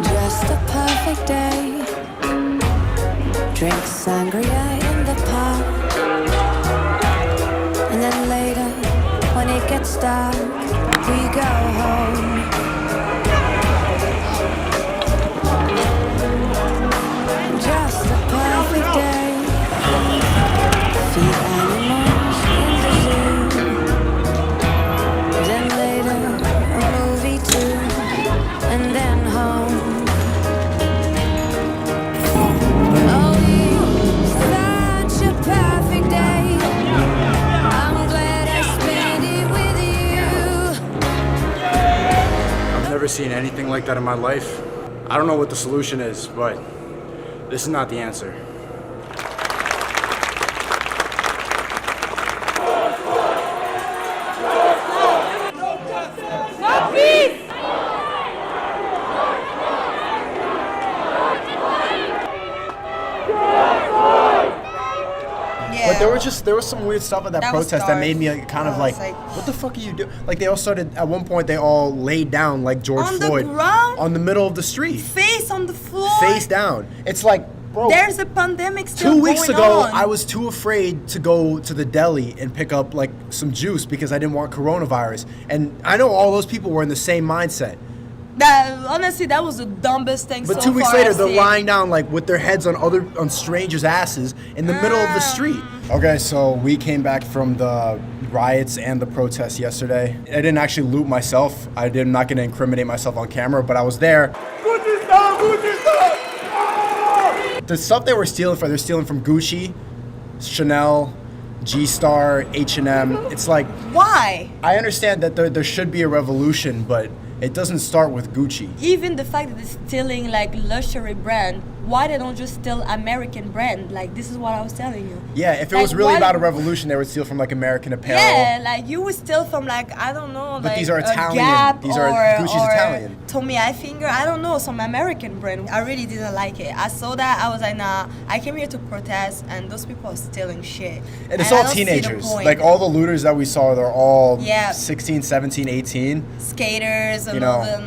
Just a perfect day. Drink sangria in the park. And then later, when it gets dark, we go home. Just a perfect day. Feed animals in the zoo. Then later, a movie too. And then home. Oh, it's such a perfect day. I'm glad I spent it with you. I've never seen anything like that in my life. I don't know what the solution is, but this is not the answer. But there was some weird stuff at that protest that made me kind of like, what the fuck are you doing? Like they all started, at one point they all laid down like George Floyd. On the ground? On the middle of the street. Face on the floor? Face down. It's like, bro. There's a pandemic still 2 weeks going ago, on. I was too afraid to go to the deli and pick up like some juice because I didn't want coronavirus. And I know all those people were in the same mindset. Honestly, that was the dumbest thing But so 2 weeks far later, I've they're seen. lying down like with their heads on strangers' asses in the middle of the street. Okay, so we came back from the riots and the protests yesterday. I didn't actually loot myself. I'm not going to incriminate myself on camera, but I was there. The stuff they were stealing they're stealing from Gucci, Chanel, G-Star, H&M. It's like, why? I understand that there should be a revolution, but it doesn't start with Gucci. Even the fact that they're stealing like luxury brand, why they don't just steal American brand? Like this is what I was telling you. Yeah, if it Like, was really why- about a revolution, they would steal from like American Apparel. Yeah, like you would steal from like I don't know, But like these are a Italian. Gap These are Gucci's or Italian. Tommy Hilfiger, I don't know, some American brand. I really didn't like it. I saw that, I was like, nah. I came here to protest, and those people are stealing shit. And it's I all don't see the teenagers. point. Like all the looters that we saw, they're all Yeah. 16, 17, 18. skaters and You know. all them.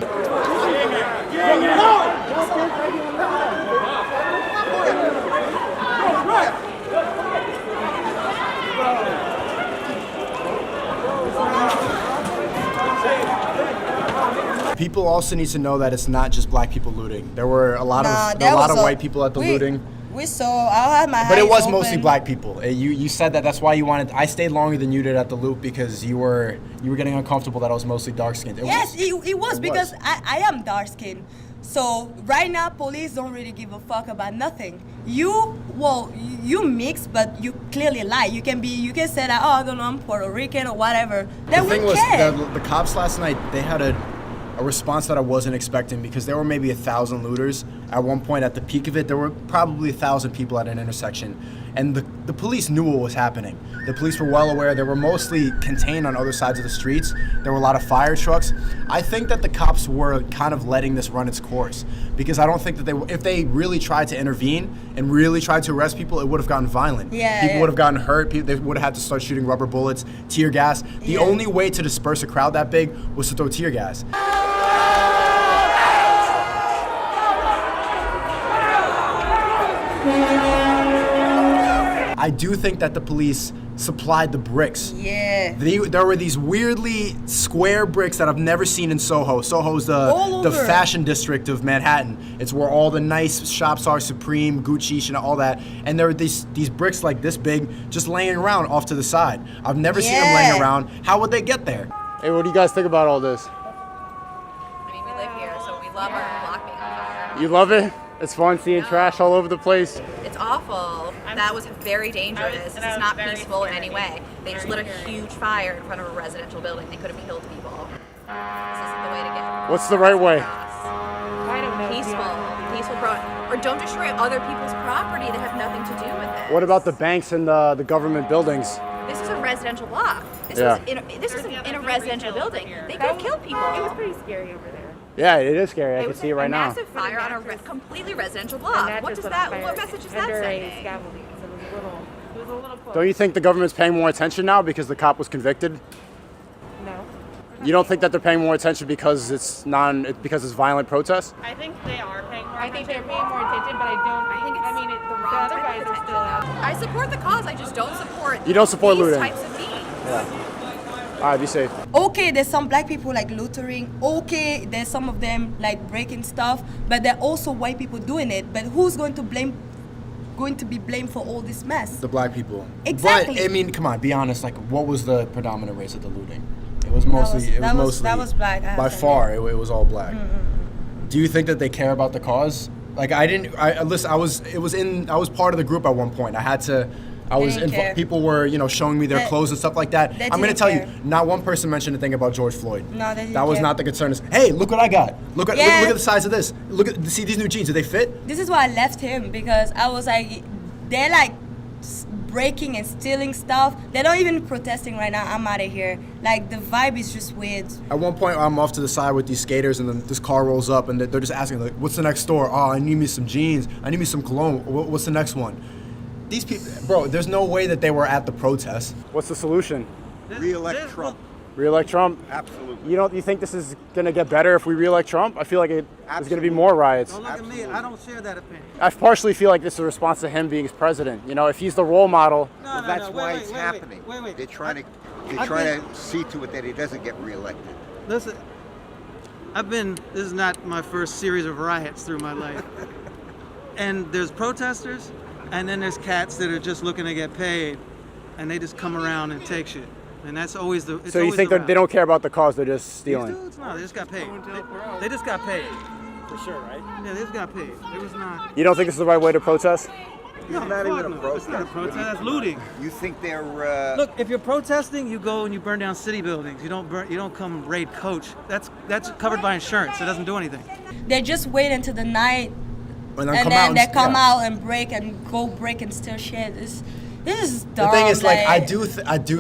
People also need to know that it's not just black people looting. There were a lot of white people at the looting. We saw. I had my But it eyes was open. mostly black people. You said that that's why you wanted. I stayed longer than you did at the loop because you were getting uncomfortable that I was mostly dark skinned. Yes, it was because I am dark skinned. So right now, police don't really give a fuck about nothing. You mix, but you clearly lie. You can say that, oh, I don't know, I'm Puerto Rican or whatever. Then The thing we was, care. the cops last night, they had a response that I wasn't expecting because there were maybe 1,000 looters. At one point, at the peak of it, there were probably 1,000 people at an intersection. And the police knew what was happening. The police were well aware. They were mostly contained on other sides of the streets. There were a lot of fire trucks. I think that the cops were kind of letting this run its course because I don't think that if they really tried to intervene and really tried to arrest people, it would have gotten violent. People would have gotten hurt. They would have had to start shooting rubber bullets, tear gas. The only way to disperse a crowd that big was to throw tear gas. I do think that the police supplied the bricks. Yeah. There were these weirdly square bricks that I've never seen in Soho. Soho's the fashion district of Manhattan. It's where all the nice shops are, Supreme, Gucci, Chanel, all that. And there were these bricks like this big just laying around off to the side. I've never seen them laying around. How would they get there? Hey, what do you guys think about all this? I mean, we live here, so we love our block being on fire. You love it? It's fun seeing trash all over the place. It's awful. That was very dangerous. This is not peaceful in any way. They just lit a huge fire in front of a residential building. They could have killed people. This isn't the way to get. What's the right way? I don't know. Peaceful or don't destroy other people's property that have nothing to do with it. What about the banks and the government buildings? This is a residential block. This is in a residential building. They could have killed people. It was pretty scary over there. Yeah, it is scary. I can see it right now. Massive fire on a completely residential block. What message is that sending? It was a little close. Don't you think the government's paying more attention now because the cop was convicted? No. You don't think that they're paying more attention because it's violent protests? I think they are paying more I think attention. they're paying more attention, but I don't. I think it's I mean, the the wrong other type guys of are still out. I support the cause. I just don't support. You don't support these looting. types of beings. All right, be safe. Okay, there's some black people like loitering. Okay, there's some of them like breaking stuff, but there are also white people doing it. But who's going to be blamed for all this mess? The black people. Exactly. But I mean, come on, be honest. Like, what was the predominant race of the looting? It was mostly. That was black. I have By to far, it was all black. Do you think that they care about the cause? Like, listen. I was part of the group at one point. didn't care. People were, showing me their clothes and stuff like that. They I'm gonna didn't tell care. you, not one person mentioned a thing about George Floyd. No, they didn't That was care. not the concern. Is, hey, look what I got. Look at the size of this. See these new jeans. Do they fit? This is why I left him, because I was like, they're like breaking and stealing stuff. They're not even protesting right now. I'm out of here. Like, the vibe is just weird. At one point, I'm off to the side with these skaters, and then this car rolls up, and they're just asking, like, what's the next store? Oh, I need me some jeans. I need me some cologne. What's the next one? These people, bro, there's no way that they were at the protest. What's the solution? Re-elect Trump. Re-elect Trump? Absolutely. You think this is going to get better if we re-elect Trump? I feel like there's going to be more riots. Don't look at me. I don't share that opinion. I partially feel like this is a response to him being president. If he's the role model. Well, that's why it's happening. Wait. They're trying to see to it that he doesn't get reelected. Listen, this is not my first series of riots through my life. And there's protesters, and then there's cats that are just looking to get paid, and they just come around and take shit. And that's always the. So you think that they don't care about the cause, they're just stealing? These dudes? No, they just got paid. They just got paid. For sure, right? Yeah, they just got paid. It was not. You don't think this is the right way to protest? It's not even a It's protest. not a protest. That's looting. You think they're Look, if you're protesting, you go and you burn down city buildings. You don't come raid Coach. That's covered by insurance. It doesn't do anything. They just wait until the night, And and then they come out and break and steal shit. This is dumb. The thing is, like, I do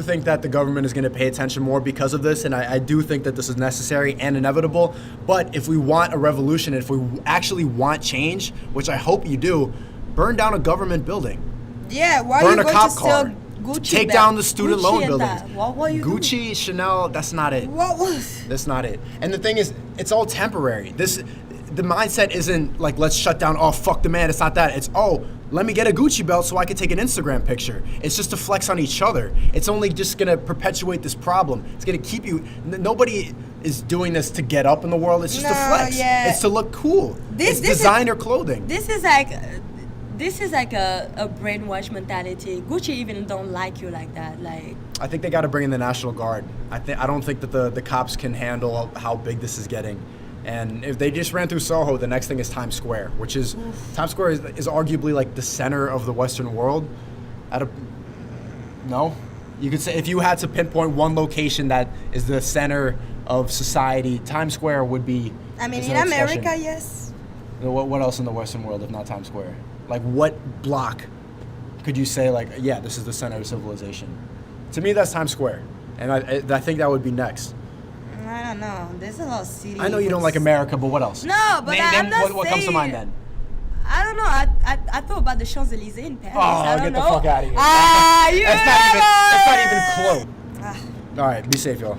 think that the government is going to pay attention more because of this, and I do think that this is necessary and inevitable. But if we want a revolution, if we actually want change, which I hope you do, burn down a government building. Yeah, why Burn are a you going cop to car. steal Gucci Take bag? down the student Gucci loan and buildings. that? What were you Gucci, doing? Chanel, that's not it. What was? That's not it. And the thing is, it's all temporary. The mindset isn't like, let's shut down, oh, fuck the man. It's not that. It's, oh, let me get a Gucci belt so I can take an Instagram picture. It's just to flex on each other. It's only just going to perpetuate this problem. It's going to keep you, nobody is doing this to get up in the world. It's just to flex. Yeah. It's to look cool. It's designer clothing. This is like a brainwash mentality. Gucci even don't like you like that. Like, I think they got to bring in the National Guard. I don't think that the cops can handle how big this is getting. And if they just ran through Soho, the next thing is Times Square, which is Times Square is arguably like the center of the Western world. No, you could say if you had to pinpoint one location that is the center of society, Times Square would be. I mean, is in no exception. America, yes. What else in the Western world if not Times Square? Like, what block could you say, like, yeah, this is the center of civilization? To me, that's Times Square, and I think that would be next. I don't know. There's a lot of cities. I know you don't like America, but what else? No, but I'm not what comes to mind then? I don't know. I thought about the Champs-Elysees in Paris. Oh, I don't get the know. fuck out of here. Ah, you That's not even close. Ah. All right, be safe, y'all.